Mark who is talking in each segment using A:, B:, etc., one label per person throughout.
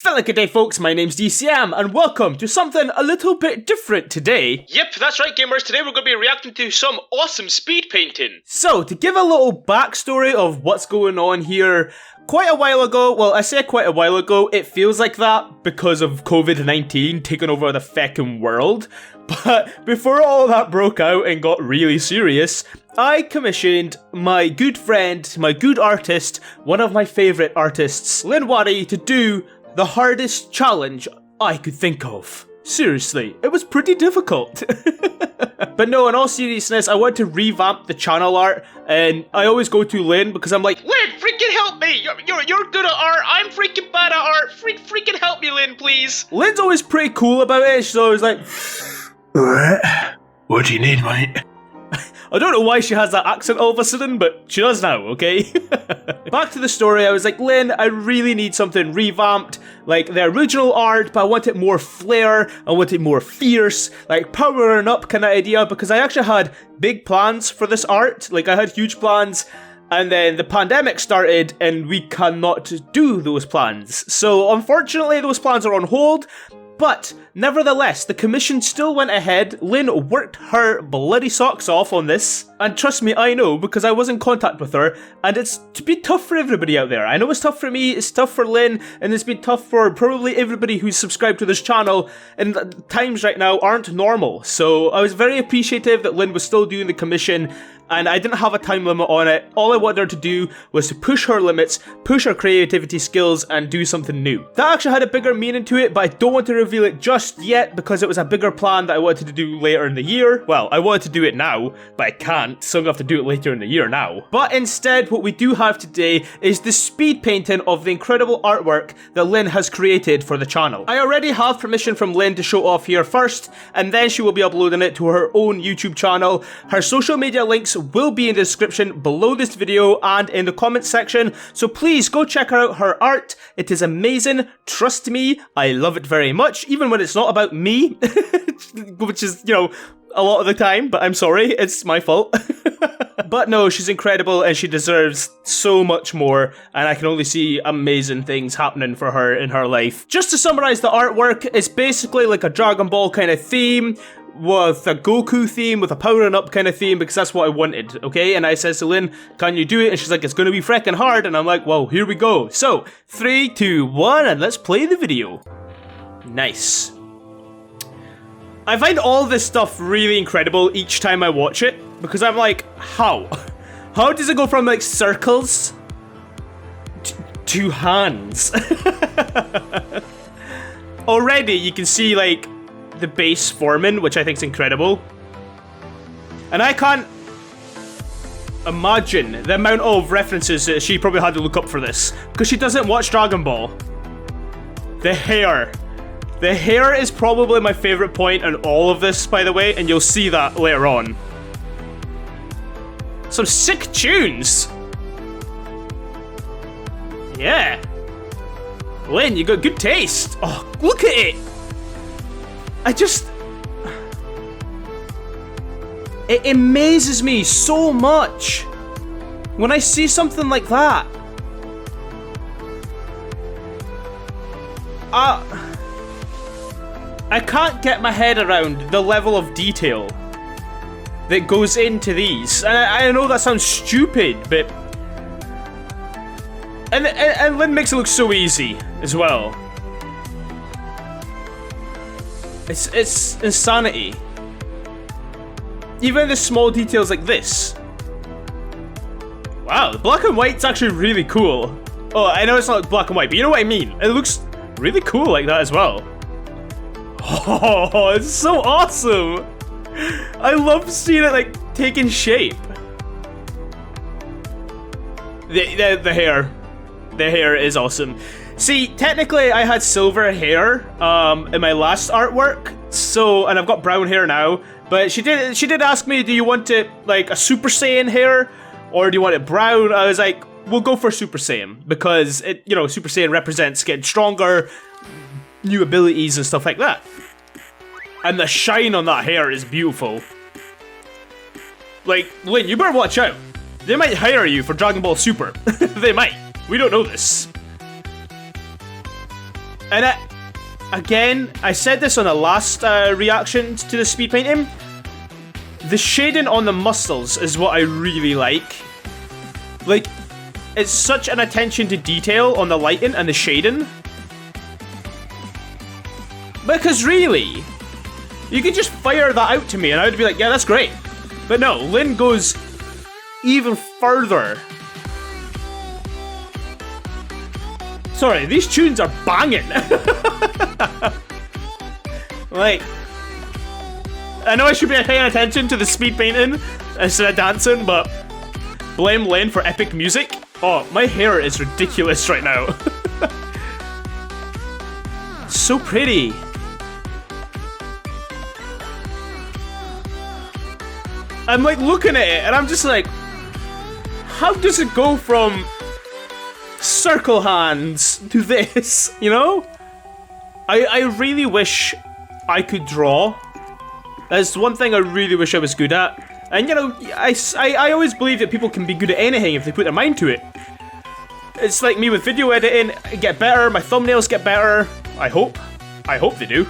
A: Fella good day folks, my name's DCM and welcome to something a little bit different today.
B: Yep, that's right gamers, today we're going to be reacting to some awesome speed painting.
A: So, to give a little backstory of what's going on here, quite a while ago, well I say quite a while ago, it feels like that because of COVID-19 taking over the feckin' world, but before all that broke out and got really serious, I commissioned my good friend, my good artist, one of my favourite artists, LinWarai, to do the hardest challenge I could think of. Seriously, it was pretty difficult. But no, in all seriousness, I want to revamp the channel art, and I always go to Lin because I'm like,
B: Lin, freaking help me! You're good at art, I'm freaking bad at art, freaking help me, Lin, please!
A: Lin's always pretty cool about it, she's always like,
C: What do you need, mate?
A: I don't know why she has that accent all of a sudden, but she does now, okay? Back to the story, I was like, Lin, I really need something revamped, like the original art, but I want it more flair, I want it more fierce, like powering up kind of idea, because I actually had big plans for this art, like I had huge plans, and then the pandemic started and we cannot do those plans. So unfortunately, those plans are on hold, but nevertheless, the commission still went ahead. Lin worked her bloody socks off on this, and trust me, I know, because I was in contact with her, and it's to be tough for everybody out there. I know it's tough for me, it's tough for Lin, and it's been tough for probably everybody who's subscribed to this channel, and times right now aren't normal. So I was very appreciative that Lin was still doing the commission, and I didn't have a time limit on it. All I wanted her to do was to push her limits, push her creativity skills, and do something new. That actually had a bigger meaning to it, but I don't want to reveal it just yet because it was a bigger plan that I wanted to do later in the year. Well, I wanted to do it now, but I can't, so I'm gonna have to do it later in the year now. But instead, what we do have today is the speed painting of the incredible artwork that Lin has created for the channel. I already have permission from Lin to show off here first, and then she will be uploading it to her own YouTube channel. Her social media links will be in the description below this video and in the comments section, so please go check out her art. It is amazing, trust me, I love it very much, even when it's not about me, which is, you know, a lot of the time, but I'm sorry, it's my fault. But no, she's incredible and she deserves so much more, and I can only see amazing things happening for her in her life. Just to summarize the artwork, it's basically like a Dragon Ball kind of theme, with a Goku theme, with a powering up kind of theme, because that's what I wanted, okay? And I says to Lin, can you do it? And she's like, it's gonna be freckin' hard, and I'm like, well, here we go. So, 3, 2, 1, and let's play the video. Nice. I find all this stuff really incredible each time I watch it, because I'm like, how? How does it go from like circles to hands? Already you can see like the base forming, which I think is incredible. And I can't imagine the amount of references that she probably had to look up for this, because she doesn't watch Dragon Ball. The hair. The hair is probably my favorite point in all of this, by the way, and you'll see that later on. Some sick tunes! Yeah. Lin, you got good taste. Oh, look at it! It amazes me so much when I see something like that. I can't get my head around the level of detail that goes into these. And I know that sounds stupid, but... And Lin makes it look so easy as well. It's insanity. Even the small details like this. Wow, the black and white's actually really cool. Oh, I know it's not black and white, but you know what I mean. It looks really cool like that as well. Oh, it's so awesome. I love seeing it like taking shape. The hair. The hair is awesome. See, technically I had silver hair in my last artwork, so, and I've got brown hair now, but she did ask me, do you want it like a Super Saiyan hair or do you want it brown? I was like, we'll go for Super Saiyan, because it, you know, Super Saiyan represents getting stronger, new abilities and stuff like that. And the shine on that hair is beautiful. Like, Lin, you better watch out. They might hire you for Dragon Ball Super. They might. We don't know this. And again, I said this on the last reaction to the speed painting. The shading on the muscles is what I really like. Like, it's such an attention to detail on the lighting and the shading. Because really, you could just fire that out to me and I would be like, yeah, that's great. But no, Lin goes even further. Sorry, these tunes are banging. Like, I know I should be paying attention to the speed painting instead of dancing, but blame Lin for epic music. Oh, my hair is ridiculous right now. So pretty. I'm like looking at it and I'm just like, how does it go from circle hands to this, you know? I really wish I could draw. That's one thing I really wish I was good at. And you know, I always believe that people can be good at anything if they put their mind to it. It's like me with video editing, I get better, my thumbnails get better. I hope they do.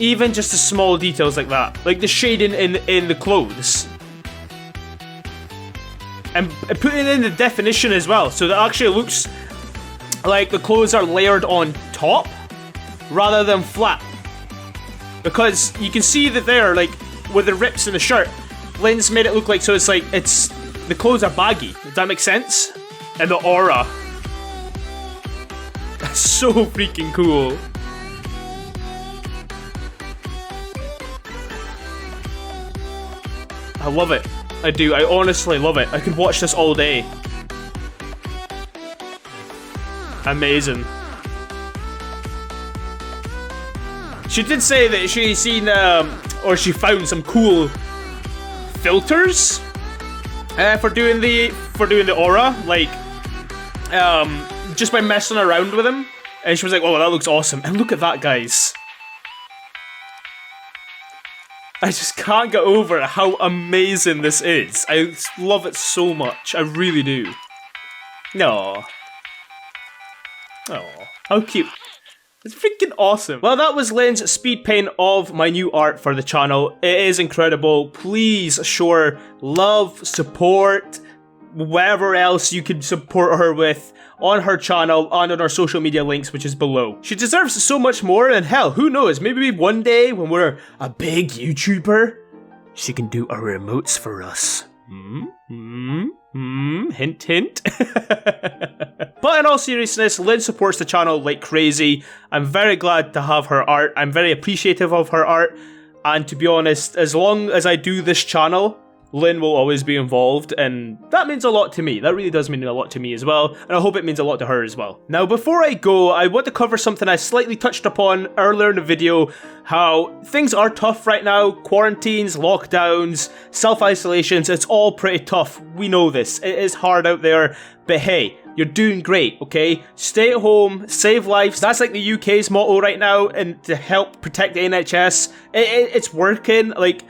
A: Even just the small details like that, like the shading in the clothes. And putting in the definition as well, so that actually looks like the clothes are layered on top rather than flat. Because you can see that there, like with the rips in the shirt, Lin's made it look like, so it's like the clothes are baggy. Does that make sense? And the aura. That's so freaking cool. I love it. I do. I honestly love it. I could watch this all day. Amazing. She did say that she seen, or she found some cool filters for doing the aura, like, just by messing around with them. And she was like, "Oh, that looks awesome!" And look at that, guys. I just can't get over how amazing this is. I love it so much. I really do. No. Oh, how cute. It's freaking awesome. Well, that was Lin's speed paint of my new art for the channel. It is incredible. Please show love, support, whatever else you can support her with on her channel and on our social media links, which is below. She deserves so much more, and hell, who knows, maybe one day when we're a big YouTuber, she can do our remotes for us. Hint, hint. But in all seriousness, Lin supports the channel like crazy. I'm very glad to have her art. I'm very appreciative of her art. And to be honest, as long as I do this channel, Lin will always be involved, and that means a lot to me. That really does mean a lot to me as well, and I hope it means a lot to her as well. Now, before I go, I want to cover something I slightly touched upon earlier in the video, how things are tough right now. Quarantines, lockdowns, self-isolations, it's all pretty tough. We know this. It is hard out there, but hey, you're doing great, okay? Stay at home, save lives. That's like the UK's motto right now, and to help protect the NHS. It's working. Like,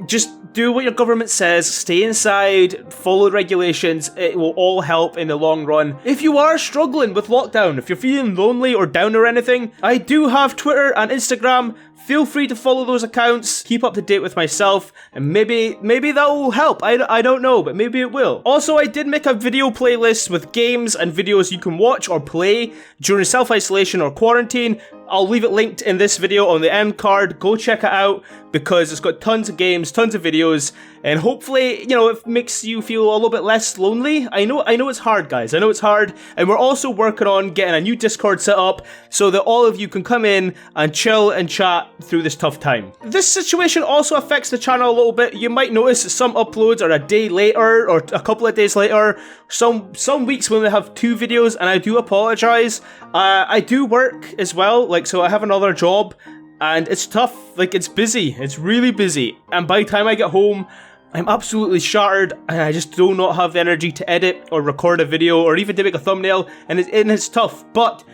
A: just do what your government says, stay inside, follow regulations, it will all help in the long run. If you are struggling with lockdown, if you're feeling lonely or down or anything, I do have Twitter and Instagram. Feel free to follow those accounts, keep up to date with myself, and maybe that will help. I don't know, but maybe it will. Also, I did make a video playlist with games and videos you can watch or play during self-isolation or quarantine. I'll leave it linked in this video on the end card. Go check it out because it's got tons of games, tons of videos, and hopefully, you know, it makes you feel a little bit less lonely. I know it's hard, guys. I know it's hard, and we're also working on getting a new Discord set up so that all of you can come in and chill and chat through this tough time. This situation also affects the channel a little bit. You might notice some uploads are a day later or a couple of days later. Some weeks when we have 2 videos, and I do apologize. I do work as well, like, so I have another job, and it's tough. Like, it's busy. It's really busy. And by the time I get home, I'm absolutely shattered, and I just do not have the energy to edit or record a video or even to make a thumbnail, and it's tough. But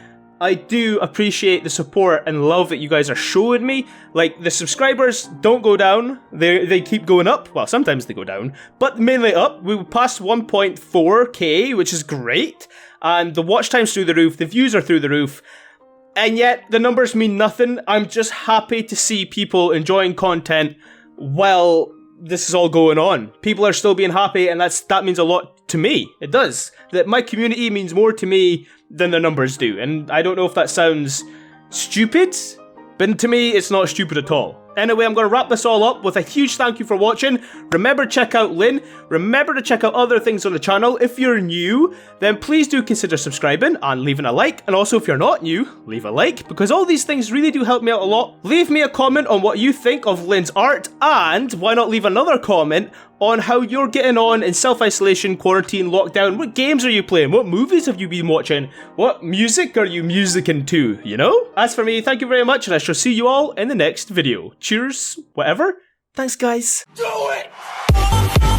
A: I do appreciate the support and love that you guys are showing me. Like, the subscribers don't go down, they keep going up. Well, sometimes they go down, but mainly up. We passed 1.4k, which is great, and the watch time's through the roof, the views are through the roof, and yet the numbers mean nothing. I'm just happy to see people enjoying content while this is all going on. People are still being happy, and that means a lot to me. It does. That my community means more to me than the numbers do, and I don't know if that sounds stupid, but to me it's not stupid at all. Anyway, I'm going to wrap this all up with a huge thank you for watching. Remember to check out Lin. Remember to check out other things on the channel. If you're new, then please do consider subscribing and leaving a like. And also, if you're not new, leave a like, because all these things really do help me out a lot. Leave me a comment on what you think of Lin's art, and why not leave another comment on how you're getting on in self-isolation, quarantine, lockdown. What games are you playing? What movies have you been watching? What music are you musicking to, you know? As for me, thank you very much, and I shall see you all in the next video. Cheers, whatever. Thanks, guys.
C: Do it!